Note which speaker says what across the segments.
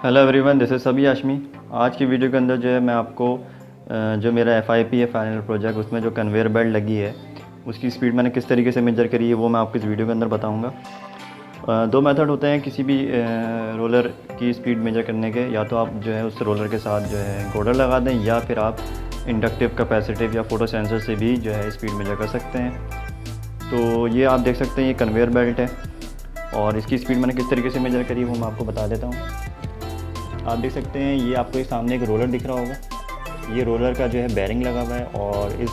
Speaker 1: Hello everyone, this is सभी हाशमी। आज की वीडियो के अंदर जो है मैं आपको जो मेरा FIP है फाइनल प्रोजेक्ट, उसमें जो कन्वेयर बेल्ट लगी है उसकी स्पीड मैंने किस तरीके से मेजर करी है वो मैं आपको इस वीडियो के अंदर बताऊंगा। दो मेथड होते हैं किसी भी रोलर की स्पीड मेजर करने के। या तो आप जो है उस रोलर के साथ जो है एनकोडर लगा दें, या फिर आप इंडक्टिव, कैपेसिटिव या फोटो सेंसर से भी जो है स्पीड मेजर कर सकते हैं। तो ये आप देख सकते हैं, ये कन्वेयर बेल्ट है और इसकी स्पीड मैंने किस तरीके से मेजर करी वो मैं आपको बता देता हूँ। आप देख सकते हैं, ये आपको एक सामने एक रोलर दिख रहा होगा। ये रोलर का जो है बेरिंग लगा हुआ है और इस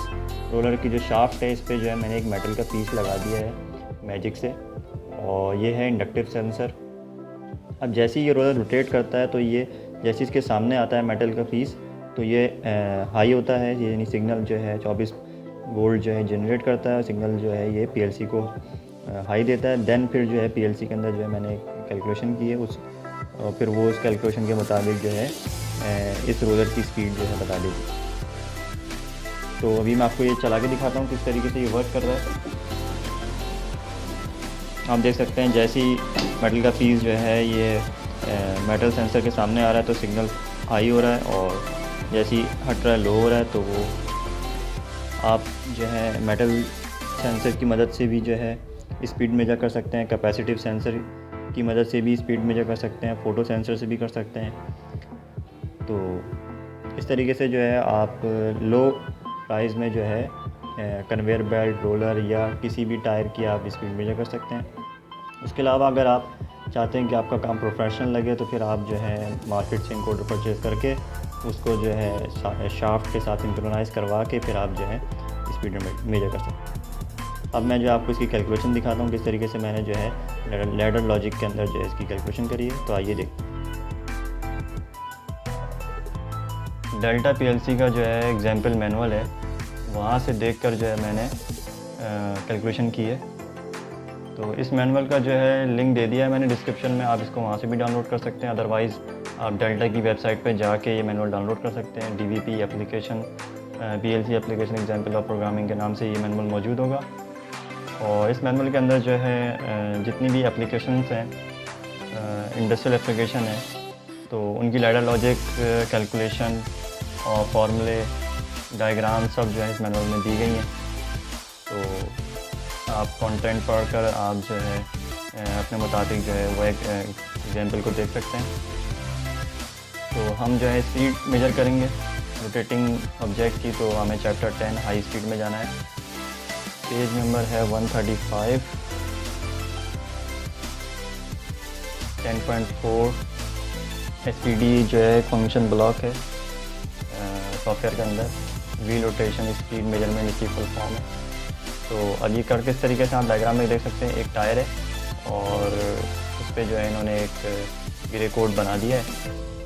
Speaker 1: रोलर की जो शाफ्ट है इस पर जो है मैंने एक मेटल का पीस लगा दिया है मैजिक से, और ये है इंडक्टिव सेंसर। अब जैसे ही ये रोलर रोटेट करता है तो ये जैसे इसके सामने आता है मेटल का पीस, तो ये हाई होता है, ये यानी सिग्नल जो है 24 वोल्ट जो है जनरेट करता है। सिग्नल जो है ये PLC को हाई देता है। देन फिर जो है PLC के अंदर जो है मैंने कैलकुलेशन की है और फिर वो उस कैलकुलेशन के मुताबिक जो है इस रोलर की स्पीड जो है बता देगी। तो अभी मैं आपको ये चला के दिखाता हूँ किस तरीके से ये वर्क कर रहा है। आप देख सकते हैं जैसे ही मेटल का पीस जो है ये मेटल सेंसर के सामने आ रहा है तो सिग्नल हाई हो रहा है, और जैसे ही हट रहा है लो हो रहा है। तो वो आप जो है मेटल सेंसर की मदद से भी जो है स्पीड मेजर कर सकते हैं, कैपेसिटिव सेंसर की मदद से भी स्पीड मेजर कर सकते हैं, फ़ोटो सेंसर से भी कर सकते हैं। तो इस तरीके से जो है आप लो प्राइस में जो है कन्वेयर बेल्ट, रोलर या किसी भी टायर की आप स्पीड मेजर कर सकते हैं। उसके अलावा अगर आप चाहते हैं कि आपका काम प्रोफेशनल लगे तो फिर आप जो है मार्केट से इनकोडर परचेज़ करके उसको जो है शाफ्ट के साथ सिंक्रोनाइज़ करवा के फिर आप जो है स्पीड मेजर कर सकते हैं। अब मैं जो आपको इसकी कैलकुलेशन दिखाता हूँ किस तरीके से मैंने जो है लैडर लॉजिक के अंदर जो है इसकी कैलकुलेशन करी है। तो आइए देखते हैं। डेल्टा PLC का जो है एग्जाम्पल मैनुअल है, वहाँ से देखकर जो है मैंने कैलकुलेशन की है। तो इस मैनुअल का जो है लिंक दे दिया है मैंने डिस्क्रिप्शन में, आप इसको वहाँ से भी डाउनलोड कर सकते हैं। अदरवाइज़ आप डेल्टा की वेबसाइट पर जाके ये मैनुअल डाउनलोड कर सकते हैं। DVP application, PLC application example of programming के नाम से ये मैनुअल मौजूद होगा। और इस मैनुअल के अंदर जो है जितनी भी एप्लीकेशंस हैं, इंडस्ट्रियल एप्लीकेशन है, तो उनकी लैडर लॉजिक, कैलकुलेशन और फार्मूले, डायग्राम सब जो है इस मैनुअल में दी गई हैं। तो आप कंटेंट पढ़कर आप जो है अपने मुताबिक जो है वो एक एग्जाम्पल को देख सकते हैं। तो हम जो है स्पीड मेजर करेंगे रोटेटिंग ऑब्जेक्ट की। तो हमें चैप्टर 10 हाई स्पीड में जाना है। पेज नंबर है 135, 10.4। SPD जो है फंक्शन ब्लॉक है सॉफ्टवेयर के अंदर। व्हील रोटेशन स्पीड मेजरमेंट इसकी फुल फॉर्म है। तो अब ये कर किस तरीके से आप डायग्राम में देख सकते हैं, एक टायर है और उस पर जो है इन्होंने एक ग्रे कोड बना दिया है,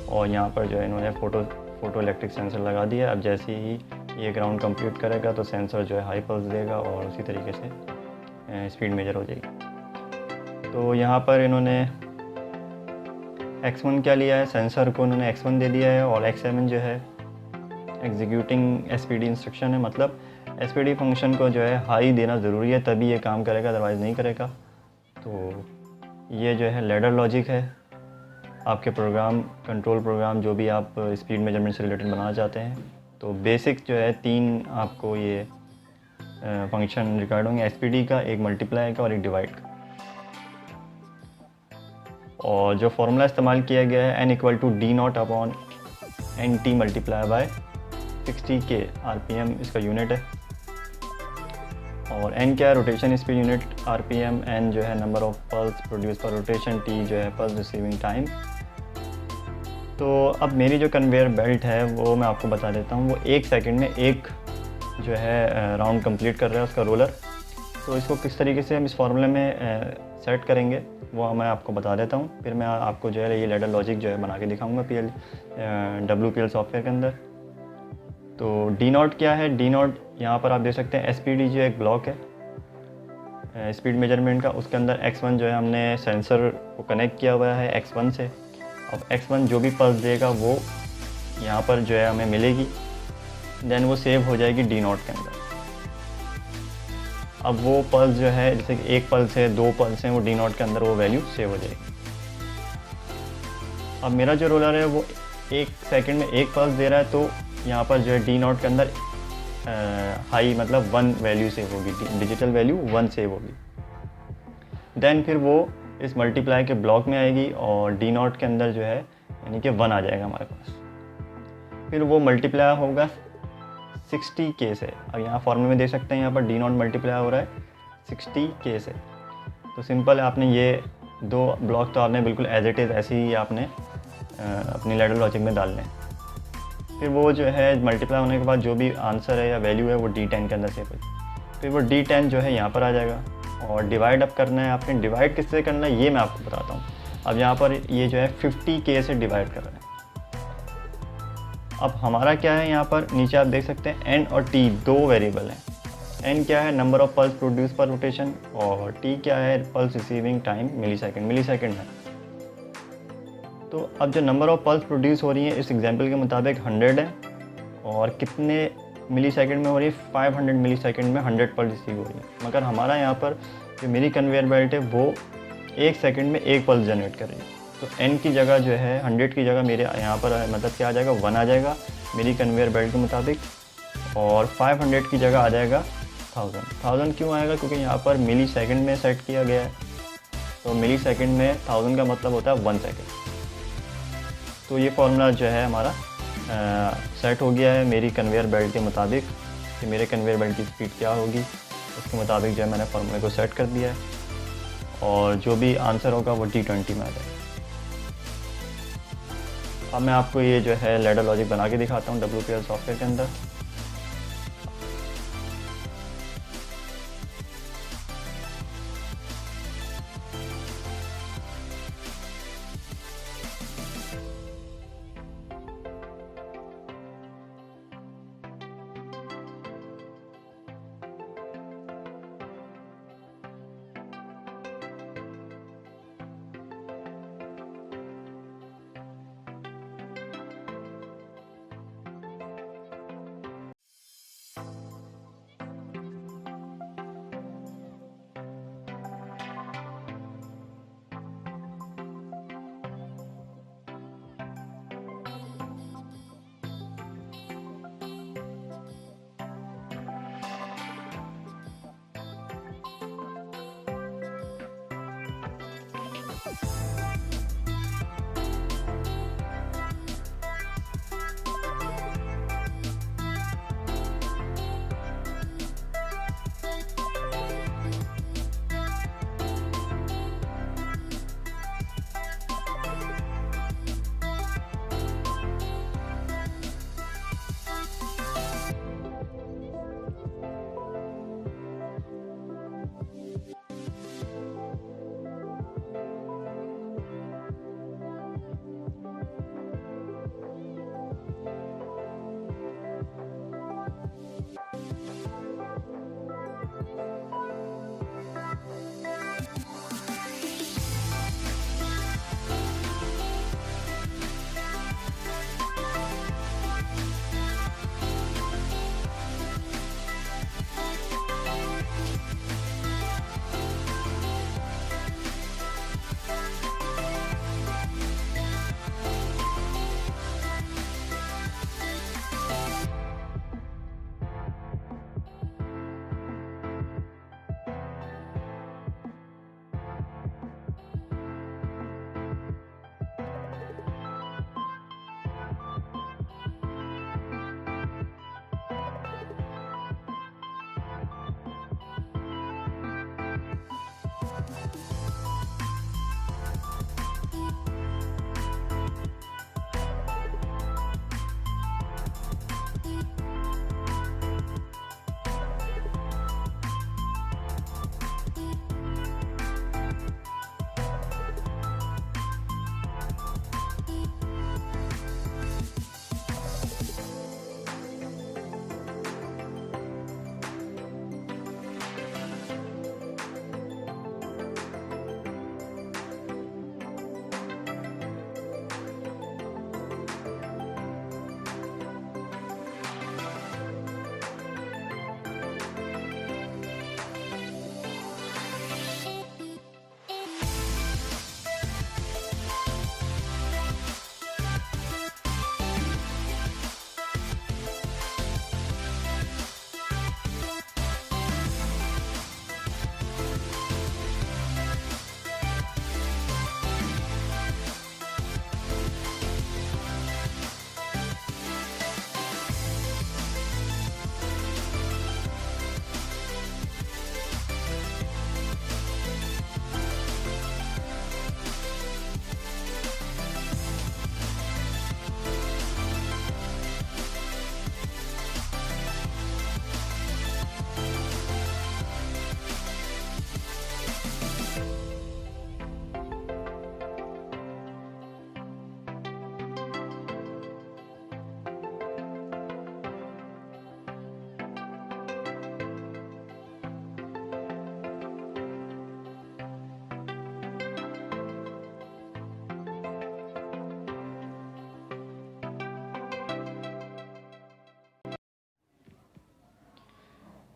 Speaker 1: और यहाँ पर जो है इन्होंने फोटो इलेक्ट्रिक सेंसर लगा दिया है। अब जैसे ही ये ग्राउंड कंप्लीट करेगा तो सेंसर जो है हाई पल्स देगा और उसी तरीके से स्पीड मेजर हो जाएगी। तो यहाँ पर इन्होंने X1 क्या लिया है, सेंसर को इन्होंने X1 दे दिया है, और X7 जो है एग्जीक्यूटिंग SPD इंस्ट्रक्शन है। मतलब SPD फंक्शन को जो है हाई देना ज़रूरी है, तभी ये काम करेगा, अदरवाइज़ नहीं करेगा। तो ये जो है लैडर लॉजिक है। आपके प्रोग्राम, कंट्रोल प्रोग्राम जो भी आप स्पीड मेजरमेंट से रिलेटेड बनाना चाहते हैं, तो बेसिक जो है 3 आपको ये फंक्शन रिक्वायर्ड होंगे, SPD का, एक मल्टीप्लाई का और एक डिवाइड का। और जो फार्मूला इस्तेमाल किया गया है n = D0/NT × 60K RPM इसका यूनिट है। और n क्या है, rotation speed unit RPM, n जो है नंबर ऑफ पल्स प्रोड्यूस पर रोटेशन, T जो है पल्स रिसीविंग टाइम। तो अब मेरी जो कन्वेयर बेल्ट है वो मैं आपको बता देता हूँ। वो 1 सेकंड में एक जो है राउंड कंप्लीट कर रहा है उसका रोलर। तो इसको किस तरीके से हम इस फार्मूले में सेट करेंगे वो मैं आपको बता देता हूँ। फिर मैं आपको जो है ये लैडर लॉजिक जो है बना के दिखाऊँगा WPL सॉफ्टवेयर के अंदर। तो D0 क्या है, D0 यहाँ पर आप देख सकते हैं SPD जो एक ब्लॉक है स्पीड मेजरमेंट का। उसके अंदर X1 जो है हमने सेंसर को कनेक्ट किया हुआ है X1 से। अब X1 जो भी पल्स देगा वो यहाँ पर जो है हमें मिलेगी, देन वो सेव हो जाएगी D0 के अंदर। अब वो पल्स जो है, जैसे कि एक पल्स है, 2 पल्स हैं, वो D0 के अंदर वो वैल्यू सेव हो जाएगी। अब मेरा जो रोलर है वो 1 सेकंड में 1 पल्स दे रहा है, तो यहाँ पर जो है डी नॉट के अंदर हाई मतलब 1 वैल्यू सेव होगी, डिजिटल वैल्यू 1 सेव होगी। देन फिर वो इस मल्टीप्लाई के ब्लॉक में आएगी और डी नॉट के अंदर जो है यानी कि 1 आ जाएगा हमारे पास। फिर वो मल्टीप्लाई होगा 60K से। अब यहाँ फॉर्मूले में देख सकते हैं, यहाँ पर डी नॉट मल्टीप्लाई हो रहा है 60K से। तो सिंपल है, आपने ये 2 ब्लॉक तो आपने बिल्कुल एज इट इज़ ऐसे ही आपने अपनी लैडर लॉजिक में डालने हैं। फिर वो जो है मल्टीप्लाई होने के बाद जो भी आंसर है या वैल्यू है वो D10 के अंदर सेव होगी। फिर वो D10 जो है यहाँ पर आ जाएगा और डिवाइड अब करना है आपने। डिवाइड किससे करना है ये मैं आपको बताता हूँ। अब यहाँ पर ये जो है 50K से डिवाइड कर रहे हैं। अब हमारा क्या है, यहाँ पर नीचे आप देख सकते हैं n और t 2 वेरिएबल हैं। n क्या है, नंबर ऑफ पल्स प्रोड्यूस पर रोटेशन, और t क्या है, पल्स रिसीविंग टाइम मिलीसेकंड है। तो अब जो नंबर ऑफ पल्स प्रोड्यूस हो रही है इस एग्जांपल के मुताबिक 100 है, और कितने मिलीसेकंड में हो रही है, 500 मिलीसेकंड में 100 पल्स रिसीव हो रही है। मगर हमारा यहाँ पर जो मेरी कन्वेयर बेल्ट है वो 1 सेकंड में 1 पल्स जनरेट कर रही है। तो n की जगह जो है 100 की जगह मेरे यहाँ पर मतलब क्या आ जाएगा, 1 आ जाएगा मेरी कन्वेयर बेल्ट के मुताबिक, और 500 की जगह आ जाएगा 1000 क्यों आएगा, क्योंकि यहाँ पर मिली सेकंड में सेट किया गया है। तो मिली सेकंड में 1000 का मतलब होता है 1 सेकंड। तो ये फॉर्मूला जो है हमारा सेट हो गया है मेरी कन्वेयर बेल्ट के मुताबिक कि मेरे कन्वेयर बेल्ट की स्पीड क्या होगी। उसके मुताबिक जो है मैंने फार्मूले को सेट कर दिया है, और जो भी आंसर होगा वो D20 में आ जाएगा। अब मैं आपको ये जो है लैडर लॉजिक बना के दिखाता हूँ WPL सॉफ्टवेयर के अंदर।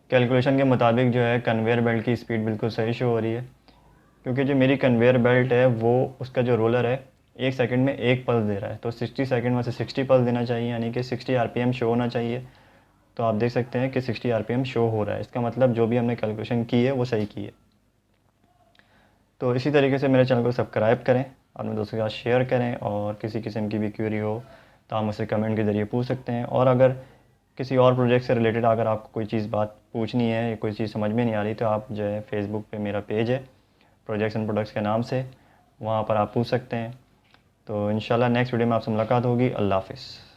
Speaker 1: कैलकुलेशन के मुताबिक जो है कन्वेयर बेल्ट की स्पीड बिल्कुल सही शो हो रही है, क्योंकि जो मेरी कन्वेयर बेल्ट है वो उसका जो रोलर है 1 सेकंड में 1 पल्स दे रहा है, तो 60 सेकंड में से 60 पल्स देना चाहिए, यानी कि 60 आरपीएम शो होना चाहिए। तो आप देख सकते हैं कि 60 आरपीएम शो हो रहा है, इसका मतलब जो भी हमने कैलकुलेशन की है वो सही की है। तो इसी तरीके से मेरे चैनल को सब्सक्राइब करें, अपने दोस्तों के साथ शेयर करें, और किसी किस्म की भी क्वेरी हो तो आप मुझसे कमेंट के ज़रिए पूछ सकते हैं। और अगर किसी और प्रोजेक्ट से रिलेटेड अगर आपको कोई चीज़ बात पूछनी है या कोई चीज़ समझ में नहीं आ रही, तो आप जो है फेसबुक पे मेरा पेज है प्रोजेक्ट्स एंड प्रोडक्ट्स के नाम से, वहाँ पर आप पूछ सकते हैं। तो इंशाल्लाह नेक्स्ट वीडियो में आपसे मुलाकात होगी। अल्लाह हाफ़िज़।